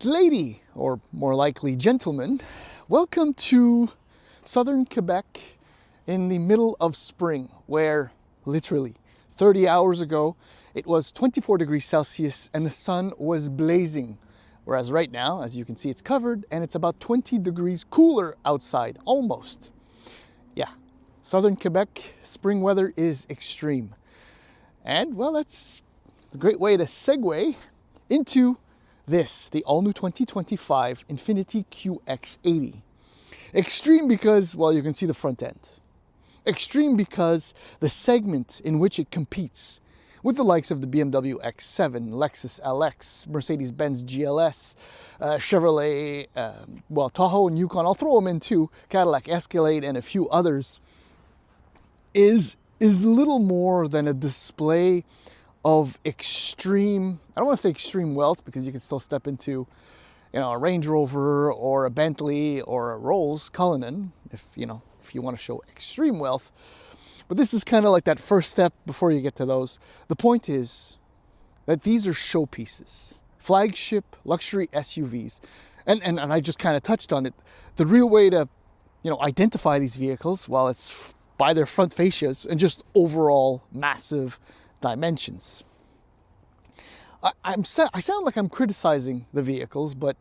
Lady, or more likely gentleman, welcome to southern Quebec in the middle of spring, where literally 30 hours ago it was 24 degrees Celsius and the sun was blazing. Whereas right now, as you can see, it's covered and it's about 20 degrees cooler outside, almost. Yeah, southern Quebec spring weather is extreme. And well, that's a great way to segue into this, the all-new 2025 Infiniti QX80. Extreme because, well, you can see the front end. Extreme because the segment in which it competes with the likes of the BMW X7, Lexus LX, Mercedes-Benz GLS, Chevrolet, Tahoe and Yukon, I'll throw them in too, Cadillac, Escalade, and a few others, is little more than a display of extreme, I don't want to say extreme wealth, because you can still step into, a Range Rover or a Bentley or a Rolls Cullinan if you want to show extreme wealth. But this is kind of like that first step before you get to those. The point is that these are showpieces, flagship luxury SUVs. And I just kind of touched on it. The real way to, identify these vehicles, well, it's by their front fascias and just overall massive dimensions. I sound like I'm criticizing the vehicles, but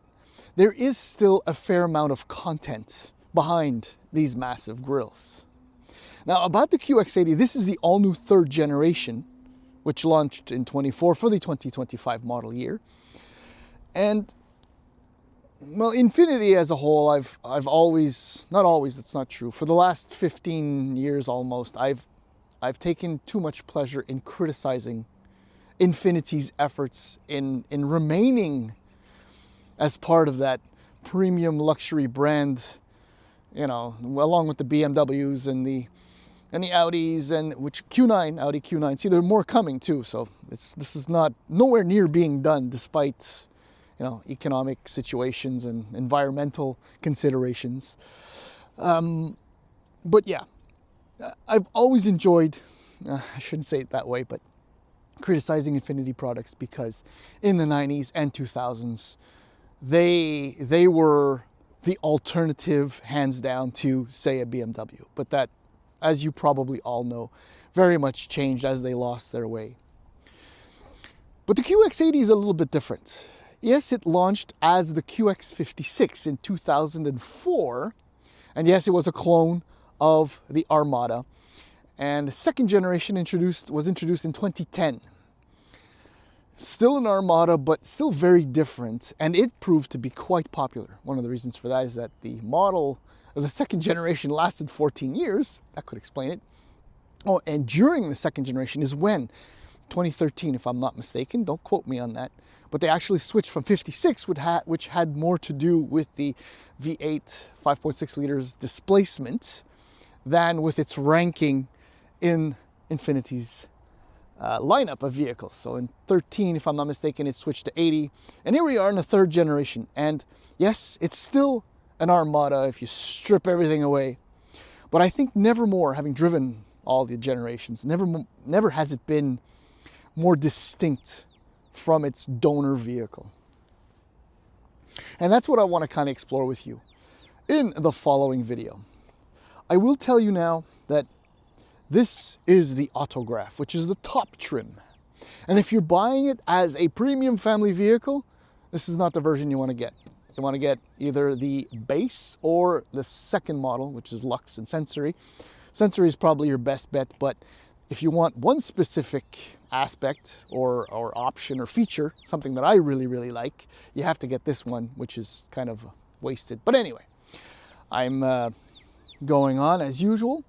there is still a fair amount of content behind these massive grills. Now, about the QX80, this is the all-new third generation, which launched in 24 for the 2025 model year. And, well, Infiniti as a whole, I've always, not always, that's not true, for the last 15 years almost, I've taken too much pleasure in criticizing Infiniti's efforts in remaining as part of that premium luxury brand, along with the BMWs and the Audis, and which Audi Q9. See, there are more coming too, so this is not nowhere near being done, despite economic situations and environmental considerations. But yeah, I've always enjoyed, I shouldn't say it that way, but criticizing Infiniti products, because in the 90s and 2000s, they were the alternative, hands down, to, say, a BMW. But that, as you probably all know, very much changed as they lost their way. But the QX80 is a little bit different. Yes, it launched as the QX56 in 2004, and yes, it was a clone of the Armada, and the second generation was introduced in 2010. Still an Armada, but still very different, and it proved to be quite popular. One of the reasons for that is that the second generation lasted 14 years. That could explain it. Oh, and during the second generation is when, 2013 if I'm not mistaken, don't quote me on that, but they actually switched from 56, which had more to do with the V8 5.6 liters displacement than with its ranking in Infiniti's lineup of vehicles. So in 13, if I'm not mistaken, it switched to 80. And here we are in the third generation. And yes, it's still an Armada if you strip everything away. But I think never more, having driven all the generations, never has it been more distinct from its donor vehicle. And that's what I want to kind of explore with you in the following video. I will tell you now that this is the Autograph, which is the top trim. And if you're buying it as a premium family vehicle, this is not the version you want to get. You want to get either the base or the second model, which is Luxe and Sensory. Sensory is probably your best bet, but if you want one specific aspect or option or feature, something that I really, really like, you have to get this one, which is kind of wasted. But anyway, I'm going on as usual.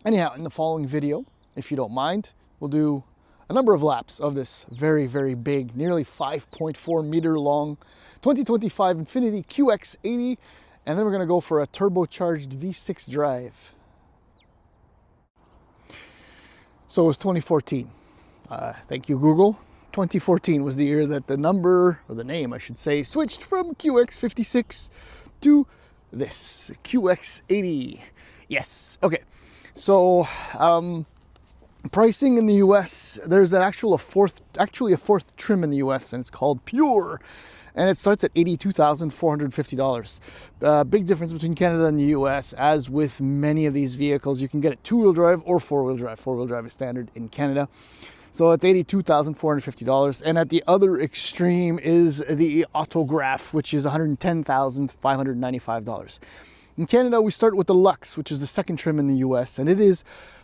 Anyhow, in the following video, if you don't mind, we'll do a number of laps of this very, very big, nearly 5.4 meter long 2025 Infiniti QX80, and then we're going to go for a turbocharged V6 drive. So it was 2014. Thank you, Google. 2014 was the year that the number, or the name I should say, switched from QX56 to this QX80. Yes, okay. So pricing in the US, there's actually a fourth trim in the US, and it's called Pure. and it starts at $82,450. Big difference between Canada and the US. As with many of these vehicles, you can get it two-wheel drive or four-wheel drive. Four-wheel drive is standard in Canada. So it's $82,450. And at the other extreme is the Autograph, which is $110,595. In Canada, we start with the Lux, which is the second trim in the US, and it is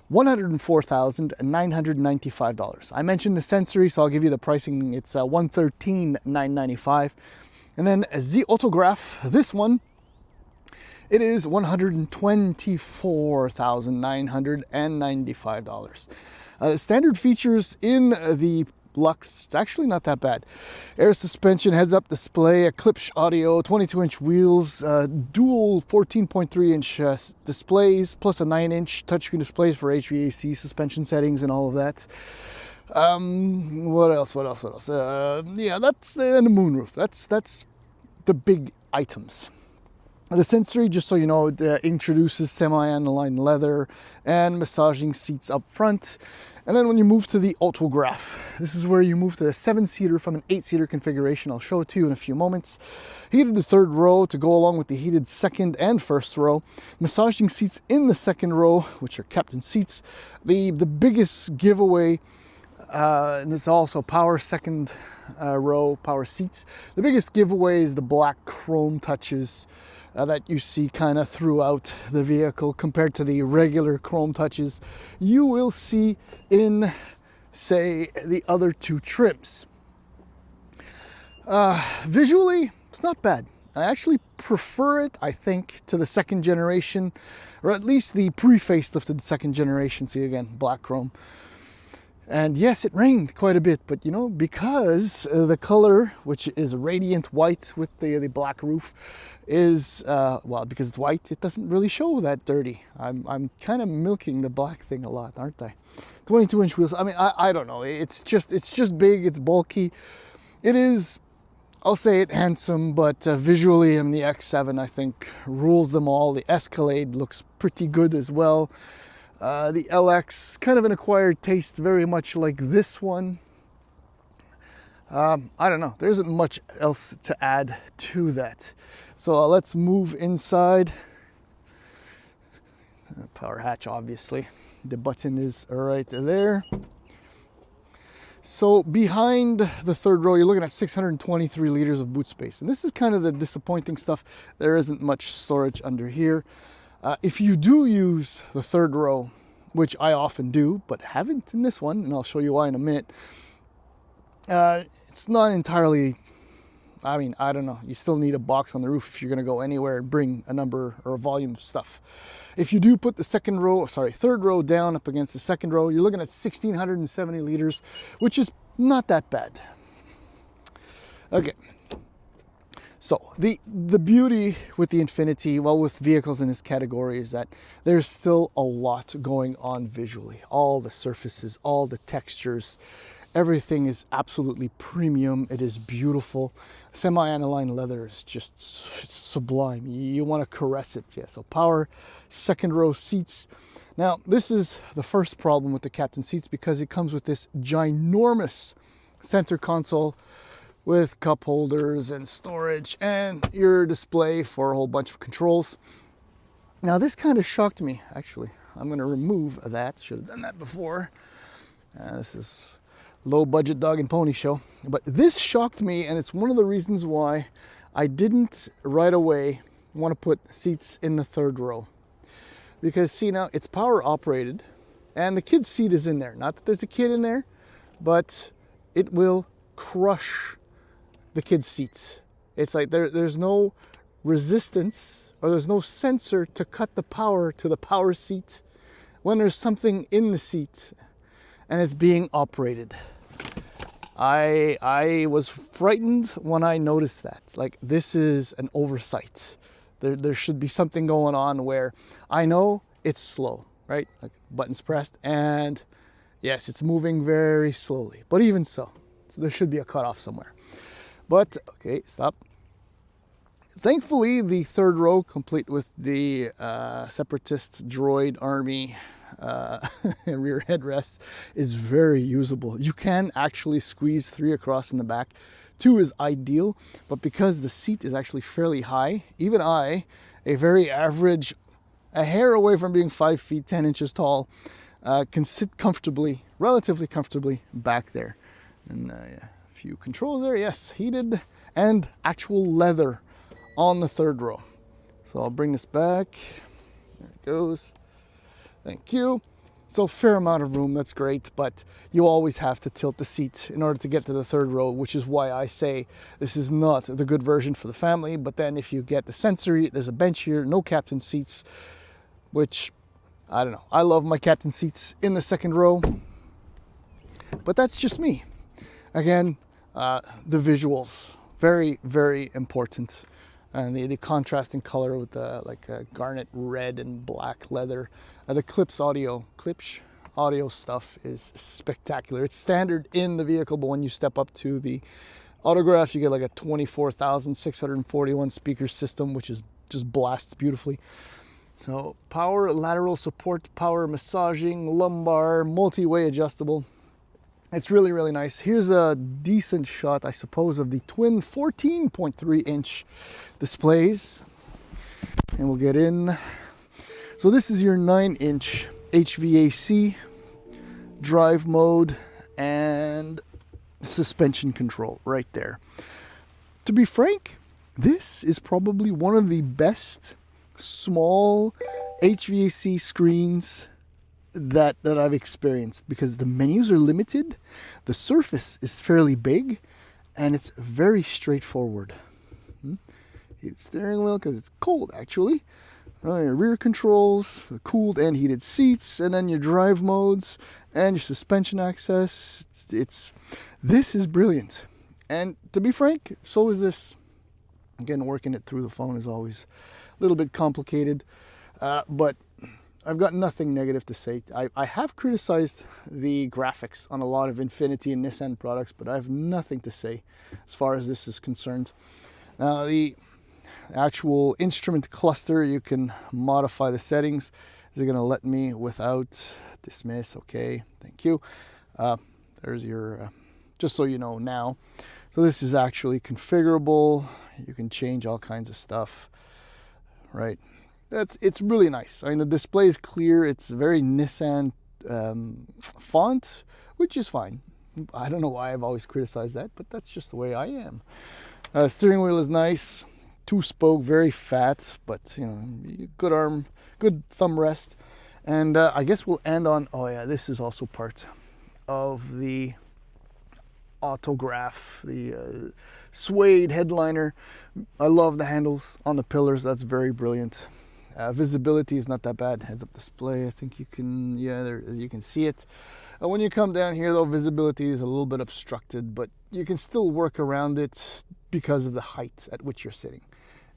$104,995. I mentioned the Sensory, so I'll give you the pricing. It's $113,995. And then the Autograph, this one, it is $124,995. Standard features in the Lux, it's actually not that bad. Air suspension, heads-up display, Eclipse audio, 22-inch wheels, dual 14.3-inch displays, plus a 9-inch touchscreen displays for HVAC, suspension settings, and all of that. What else? Yeah, that's and the moonroof. That's the big items. The Sensory, just so you know, it introduces semi-aniline leather and massaging seats up front. And then when you move to the Autograph, this is where you move to the 7-seater from an 8-seater configuration. I'll show it to you in a few moments. Heated the third row to go along with the heated second and first row. Massaging seats in the second row, which are captain seats. The biggest giveaway, and it's also power second row power seats. The biggest giveaway is the black chrome touches that you see kind of throughout the vehicle compared to the regular chrome touches you will see in, say, the other two trims. Visually, it's not bad. I actually prefer it, I think, to the second generation, or at least the pre-facelifted second generation. See, again, black chrome. And yes, it rained quite a bit, but you know, because the color, which is radiant white with the black roof, is, well, because it's white, it doesn't really show that dirty. I'm kind of milking the black thing a lot, aren't I? 22-inch wheels, I mean, I don't know. It's just big, it's bulky. It is, I'll say it, handsome, but visually, I mean, the X7, I think, rules them all. The Escalade looks pretty good as well. The LX, kind of an acquired taste, very much like this one. I don't know. There isn't much else to add to that. So let's move inside. Power hatch, obviously. The button is right there. So behind the third row, you're looking at 623 liters of boot space. And this is kind of the disappointing stuff. There isn't much storage under here. If you do use the third row, which I often do, but haven't in this one, and I'll show you why in a minute, it's not entirely, I mean, I don't know. You still need a box on the roof if you're going to go anywhere and bring a number or a volume of stuff. If you do put the third row down up against the second row, you're looking at 1,670 liters, which is not that bad. Okay. So the beauty with the Infiniti, well, with vehicles in this category, is that there's still a lot going on visually. All the surfaces, all the textures, everything is absolutely premium. It is beautiful. Semi-aniline leather is just sublime. You want to caress it. Yeah. So power second row seats. Now, this is the first problem with the captain seats because it comes with this ginormous center console with cup holders and storage and your display for a whole bunch of controls. Now this kind of shocked me, actually. I'm going to remove that. Should have done that before. This is low budget dog and pony show. But this shocked me, and it's one of the reasons why I didn't right away want to put seats in the third row. Because see, now it's power operated and the kid's seat is in there. Not that there's a kid in there, but it will crush the kids' seats. It's like there's no resistance or there's no sensor to cut the power to the power seat when there's something in the seat and it's being operated. I was frightened when I noticed that. Like, this is an oversight. There should be something going on where I know it's slow, right? Like, buttons pressed, and yes, it's moving very slowly, but even so there should be a cutoff somewhere. But, okay, stop. Thankfully, the third row, complete with the Separatist droid army rear headrest, is very usable. You can actually squeeze 3 across in the back 2 is ideal, but because the seat is actually fairly high, even I, a very average, a hair away from being 5 feet 10 inches tall, can sit comfortably, relatively comfortably back there. And yeah, a few controls there, yes, heated, and actual leather on the 3rd row. So I'll bring this back. There it goes. Thank you. So fair amount of room, that's great, but you always have to tilt the seat in order to get to the 3rd row, which is why I say this is not the good version for the family. But then if you get the sensory, there's a bench here, no captain seats, which, I don't know. I love my captain seats in the 2nd row, but that's just me. Again, the visuals, very, very important. And the contrasting color with the garnet red and black leather. The Klipsch audio stuff is spectacular. It's standard in the vehicle, but when you step up to the Autograph, you get like a 24,641 speaker system, which is just blasts beautifully. So power lateral support, power massaging, lumbar, multi-way adjustable. It's really, really nice. Here's a decent shot, I suppose, of the twin 14.3 inch displays. And we'll get in. So this is your 9-inch HVAC, drive mode, and suspension control right there. To be frank, this is probably one of the best small HVAC screens that I've experienced, because the menus are limited, the surface is fairly big, and it's very straightforward. Heated steering wheel because it's cold actually. Your rear controls, the cooled and heated seats, and then your drive modes and your suspension access. This is brilliant. And to be frank, so is this. Again, working it through the phone is always a little bit complicated, but I've got nothing negative to say. I have criticized the graphics on a lot of Infiniti and Nissan products, but I have nothing to say as far as this is concerned. Now, the actual instrument cluster, you can modify the settings. Is it going to let me without dismiss? Okay, thank you. There's your, just so you know now. So this is actually configurable. You can change all kinds of stuff, right? It's really nice. I mean, the display is clear. It's very Nissan font, which is fine. I don't know why I've always criticized that, but that's just the way I am. Steering wheel is nice. 2-spoke, very fat, but you know, good arm, good thumb rest. And I guess we'll end on, oh yeah, this is also part of the Autograph, the suede headliner. I love the handles on the pillars. That's very brilliant. Visibility is not that bad. Heads-up display, I think you can, yeah, there, as you can see it. When you come down here though, visibility is a little bit obstructed, but you can still work around it because of the height at which you're sitting.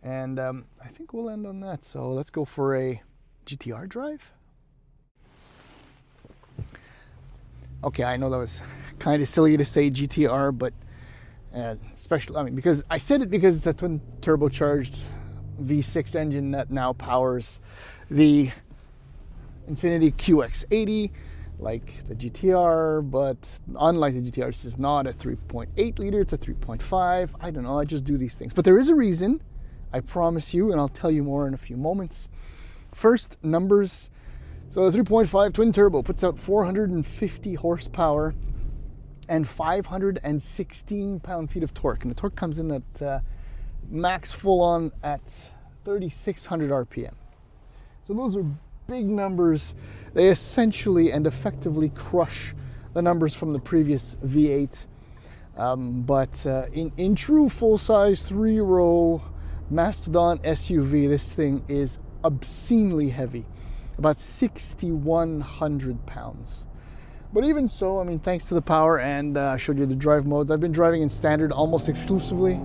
And I think we'll end on that. So let's go for a GTR drive. Okay, I know that was kind of silly to say GTR, but especially, I mean, because I said it because it's a twin turbocharged V6 engine that now powers the Infiniti QX80, like the GTR, but unlike the GTR, this is not a 3.8 liter, it's a 3.5. I don't know, I just do these things. But there is a reason, I promise you, and I'll tell you more in a few moments. First, numbers. So the 3.5 twin turbo puts out 450 horsepower and 516 pound-feet of torque. And the torque comes in at max full on at 3,600 RPM. So those are big numbers. They essentially and effectively crush the numbers from the previous V8. But in true full-size 3-row Mastodon SUV, this thing is obscenely heavy, about 6,100 pounds. But even so, I mean, thanks to the power, and I showed you the drive modes. I've been driving in standard almost exclusively.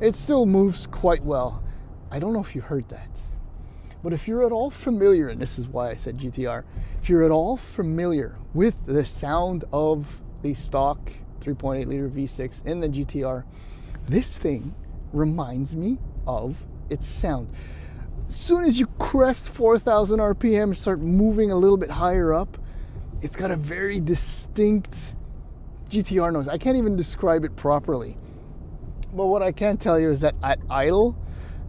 It still moves quite well. I don't know if you heard that, but if you're at all familiar, and this is why I said GTR, if you're at all familiar with the sound of the stock 3.8 liter V6 in the GTR, this thing reminds me of its sound. As soon as you crest 4,000 RPM, start moving a little bit higher up, it's got a very distinct GTR noise. I can't even describe it properly. But what I can tell you is that at idle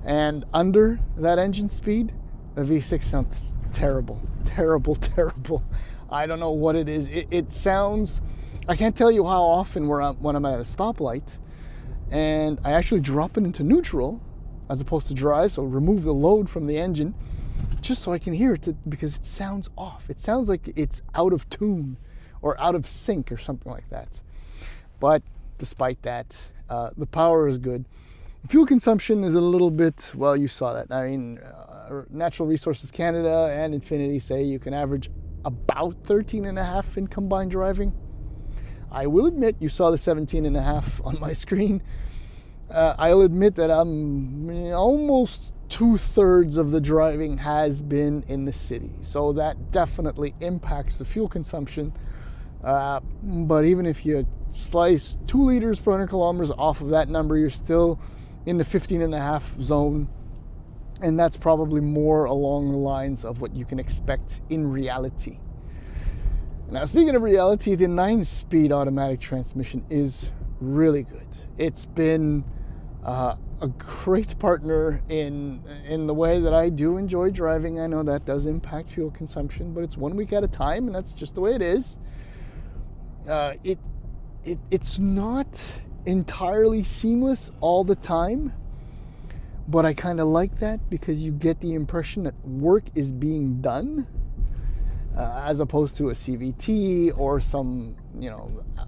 and under that engine speed, the V6 sounds terrible. Terrible. I don't know what it is. It sounds, I can't tell you how often when I'm at a stoplight and I actually drop it into neutral as opposed to drive, so remove the load from the engine just so I can hear it, because it sounds off. It sounds like it's out of tune or out of sync or something like that. But despite that, the power is good. Fuel consumption is a little bit, well, you saw that. I mean, Natural Resources Canada and Infiniti say you can average about 13.5 in combined driving. I will admit, you saw the 17.5 on my screen. I'll admit that almost 2/3 of the driving has been in the city. So that definitely impacts the fuel consumption. But even if you slice 2 liters per 100 kilometers off of that number, you're still in the 15.5 zone. And that's probably more along the lines of what you can expect in reality. Now, speaking of reality, the 9-speed automatic transmission is really good. It's been a great partner in the way that I do enjoy driving. I know that does impact fuel consumption, but it's 1 week at a time, and that's just the way it is. It's not entirely seamless all the time, but I kind of like that because you get the impression that work is being done, as opposed to a CVT or some,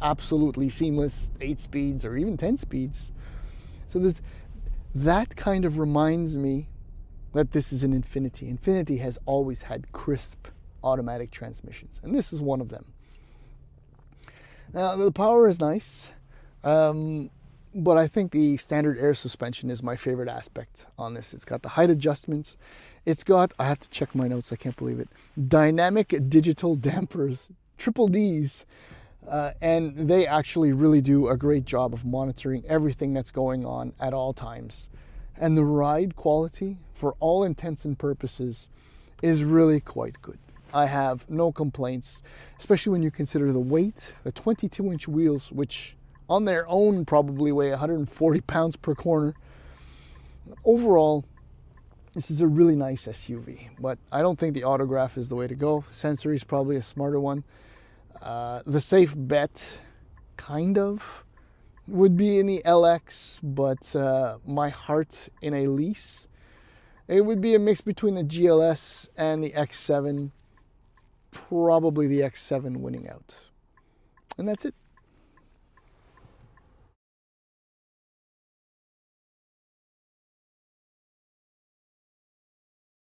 absolutely seamless 8 speeds or even 10 speeds. So that kind of reminds me that this is an Infiniti. Infiniti has always had crisp automatic transmissions, and this is one of them. Now, the power is nice, but I think the standard air suspension is my favorite aspect on this. It's got the height adjustments. It's got, I have to check my notes, I can't believe it, dynamic digital dampers, triple Ds. And they actually really do a great job of monitoring everything that's going on at all times. And the ride quality, for all intents and purposes, is really quite good. I have no complaints, especially when you consider the weight, the 22-inch wheels, which on their own probably weigh 140 pounds per corner. Overall, this is a really nice SUV, but I don't think the autograph is the way to go. Sensory is probably a smarter one. The safe bet, kind of, would be in the LX, but my heart in a lease. It would be a mix between the GLS and the X7, probably the X7 winning out. And that's it.